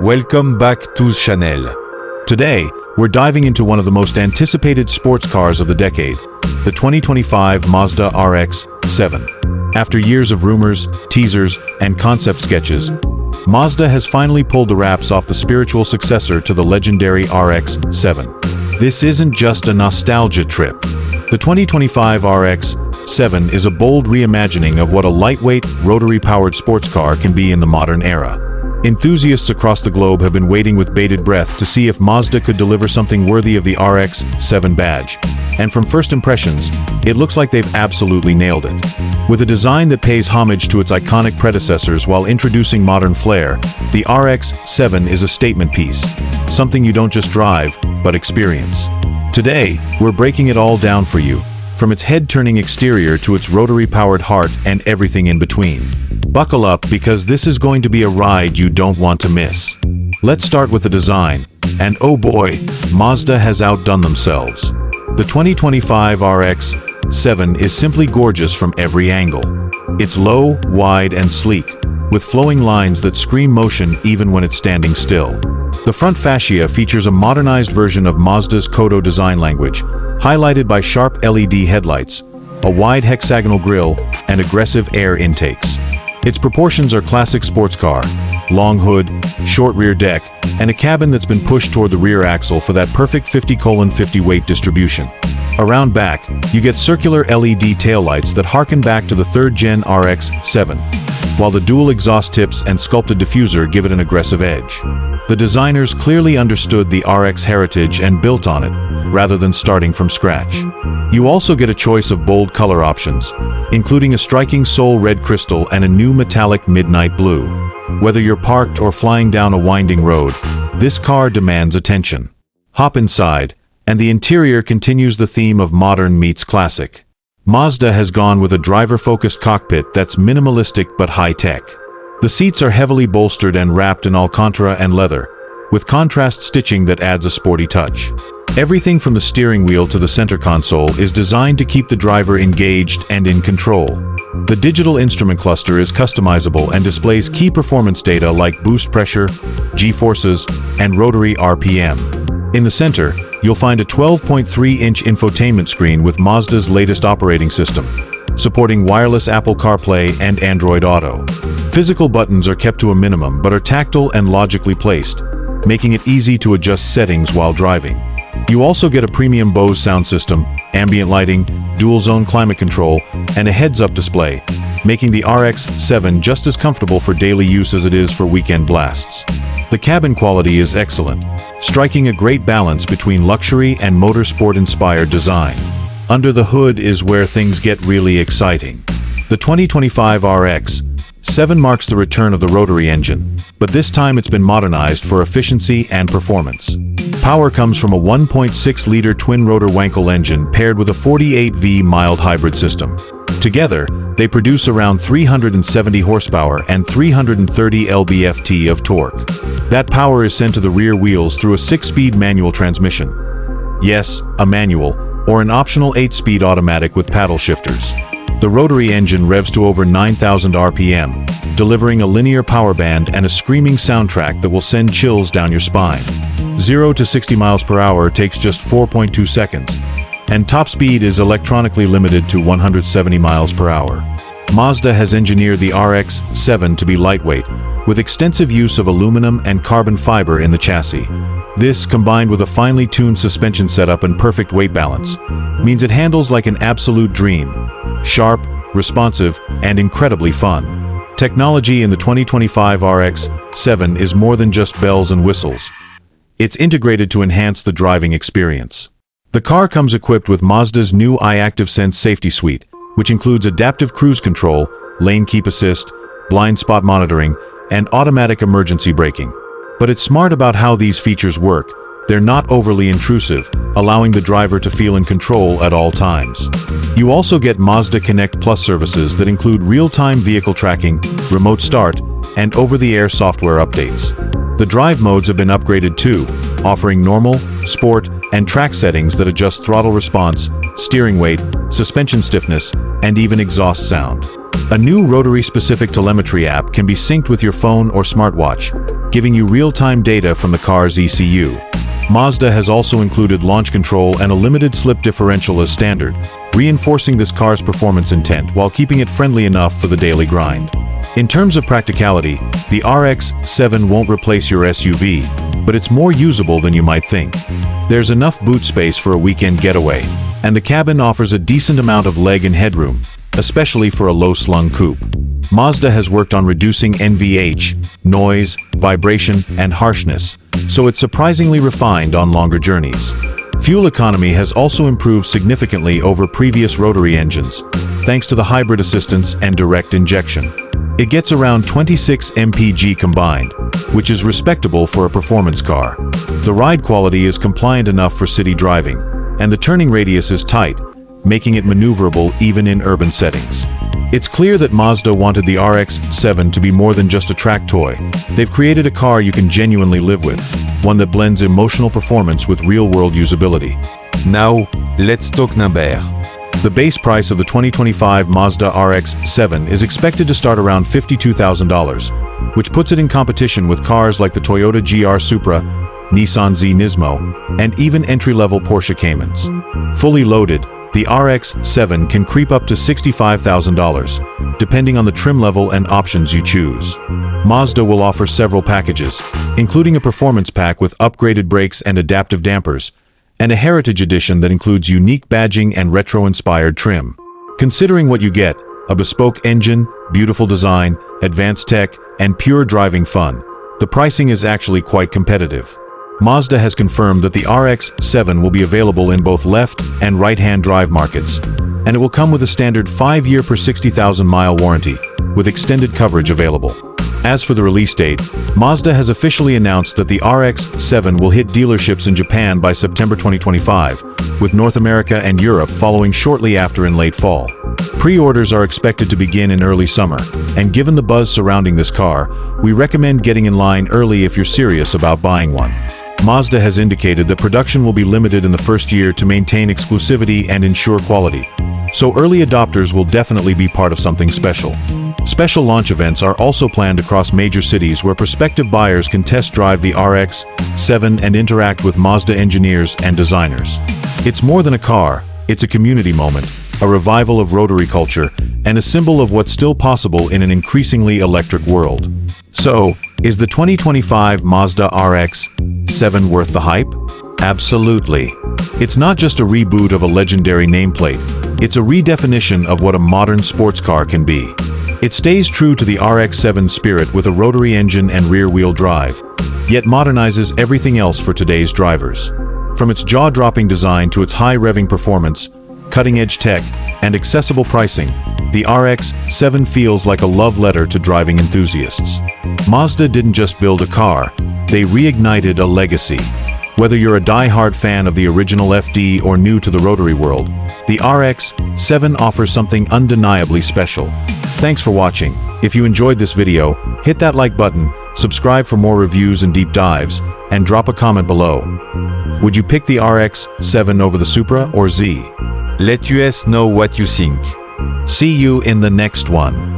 Welcome back to the channel. Today, we're diving into one of the most anticipated sports cars of the decade, the 2025 Mazda RX-7. After years of rumors, teasers, and concept sketches, Mazda has finally pulled the wraps off the spiritual successor to the legendary RX-7. This isn't just a nostalgia trip. The 2025 RX-7 is a bold reimagining of what a lightweight, rotary-powered sports car can be in the modern era. Enthusiasts across the globe have been waiting with bated breath to see if Mazda could deliver something worthy of the RX-7 badge. And from first impressions, it looks like they've absolutely nailed it. With a design that pays homage to its iconic predecessors while introducing modern flair, the RX-7 is a statement piece, something you don't just drive, but experience. Today, we're breaking it all down for you, from its head-turning exterior to its rotary-powered heart and everything in between. Buckle up, because this is going to be a ride you don't want to miss. Let's start with the design, and oh boy, Mazda has outdone themselves. The 2025 RX-7 is simply gorgeous from every angle. It's low, wide, and sleek, with flowing lines that scream motion even when it's standing still. The front fascia features a modernized version of Mazda's Kodo design language, highlighted by sharp LED headlights, a wide hexagonal grille, and aggressive air intakes. Its proportions are classic sports car: long hood, short rear deck, and a cabin that's been pushed toward the rear axle for that perfect 50/50 weight distribution. Around back, you get circular LED taillights that harken back to the third-gen RX-7, while the dual exhaust tips and sculpted diffuser give it an aggressive edge. The designers clearly understood the RX heritage and built on it, rather than starting from scratch. You also get a choice of bold color options, including a striking Soul Red Crystal and a new metallic Midnight Blue. Whether you're parked or flying down a winding road, this car demands attention. Hop inside, and the interior continues the theme of modern meets classic. Mazda has gone with a driver-focused cockpit that's minimalistic but high-tech. The seats are heavily bolstered and wrapped in Alcantara and leather, with contrast stitching that adds a sporty touch. Everything from the steering wheel to the center console is designed to keep the driver engaged and in control. The digital instrument cluster is customizable and displays key performance data like boost pressure, G-forces, and rotary RPM. In the center, you'll find a 12.3-inch infotainment screen with Mazda's latest operating system, supporting wireless Apple CarPlay and Android Auto. Physical buttons are kept to a minimum but are tactile and logically placed, making it easy to adjust settings while driving. You also get a premium Bose sound system, ambient lighting, dual-zone climate control, and a heads-up display, making the RX-7 just as comfortable for daily use as it is for weekend blasts. The cabin quality is excellent, striking a great balance between luxury and motorsport-inspired design. Under the hood is where things get really exciting. The 2025 RX-7 marks the return of the rotary engine, but this time it's been modernized for efficiency and performance. Power comes from a 1.6-liter twin-rotor Wankel engine paired with a 48V mild hybrid system. Together, they produce around 370 horsepower and 330 lb-ft of torque. That power is sent to the rear wheels through a 6-speed manual transmission. Yes, a manual, or an optional 8-speed automatic with paddle shifters. The rotary engine revs to over 9,000 RPM, delivering a linear power band and a screaming soundtrack that will send chills down your spine. 0 to 60 miles per hour takes just 4.2 seconds, and top speed is electronically limited to 170 miles per hour. Mazda has engineered the RX-7 to be lightweight, with extensive use of aluminum and carbon fiber in the chassis. This, combined with a finely tuned suspension setup and perfect weight balance, means it handles like an absolute dream. Sharp, responsive, and incredibly fun. Technology in the 2025 RX-7 is more than just bells and whistles. It's integrated to enhance the driving experience. The car comes equipped with Mazda's new iActive Sense safety suite, which includes adaptive cruise control, lane keep assist, blind spot monitoring, and automatic emergency braking. But it's smart about how these features work. They're not overly intrusive, allowing the driver to feel in control at all times. You also get Mazda Connect Plus services that include real-time vehicle tracking, remote start, and over-the-air software updates. The drive modes have been upgraded too, offering normal, sport, and track settings that adjust throttle response, steering weight, suspension stiffness, and even exhaust sound. A new rotary-specific telemetry app can be synced with your phone or smartwatch, giving you real-time data from the car's ECU. Mazda has also included launch control and a limited slip differential as standard, reinforcing this car's performance intent while keeping it friendly enough for the daily grind. In terms of practicality, the RX-7 won't replace your SUV, but it's more usable than you might think. There's enough boot space for a weekend getaway, and the cabin offers a decent amount of leg and headroom, especially for a low-slung coupe. Mazda has worked on reducing NVH, noise, vibration, and harshness, so it's surprisingly refined on longer journeys. Fuel economy has also improved significantly over previous rotary engines, thanks to the hybrid assistance and direct injection. It gets around 26 mpg combined, which is respectable for a performance car. The ride quality is compliant enough for city driving, and the turning radius is tight, making it maneuverable even in urban settings. It's clear that Mazda wanted the RX-7 to be more than just a track toy. They've created a car you can genuinely live with, one that blends emotional performance with real-world usability. Now, let's talk number. The base price of the 2025 Mazda RX-7 is expected to start around $52,000, which puts it in competition with cars like the Toyota GR Supra, Nissan Z Nismo, and even entry-level Porsche Caymans. Fully loaded, the RX-7 can creep up to $65,000, depending on the trim level and options you choose. Mazda will offer several packages, including a performance pack with upgraded brakes and adaptive dampers, and a heritage edition that includes unique badging and retro-inspired trim. Considering what you get, a bespoke engine, beautiful design, advanced tech, and pure driving fun, the pricing is actually quite competitive. Mazda has confirmed that the RX-7 will be available in both left and right-hand drive markets, and it will come with a standard 5-year per 60,000-mile warranty, with extended coverage available. As for the release date, Mazda has officially announced that the RX-7 will hit dealerships in Japan by September 2025, with North America and Europe following shortly after in late fall. Pre-orders are expected to begin in early summer, and given the buzz surrounding this car, we recommend getting in line early if you're serious about buying one. Mazda has indicated that production will be limited in the first year to maintain exclusivity and ensure quality, so early adopters will definitely be part of something special. Special launch events are also planned across major cities where prospective buyers can test drive the RX-7 and interact with Mazda engineers and designers. It's more than a car, it's a community moment, a revival of Rotary culture, and a symbol of what's still possible in an increasingly electric world. So, is the 2025 Mazda RX-7 worth the hype? Absolutely. It's not just a reboot of a legendary nameplate, it's a redefinition of what a modern sports car can be. It stays true to the RX-7 spirit with a rotary engine and rear-wheel drive, yet modernizes everything else for today's drivers. From its jaw-dropping design to its high-revving performance, cutting-edge tech, and accessible pricing, the RX-7 feels like a love letter to driving enthusiasts. Mazda didn't just build a car, they reignited a legacy. Whether you're a die-hard fan of the original FD or new to the Rotary world, the RX-7 offers something undeniably special. Thanks for watching. If you enjoyed this video, hit that like button, subscribe for more reviews and deep dives, and drop a comment below. Would you pick the RX-7 over the Supra or Z? Let us know what you think. See you in the next one.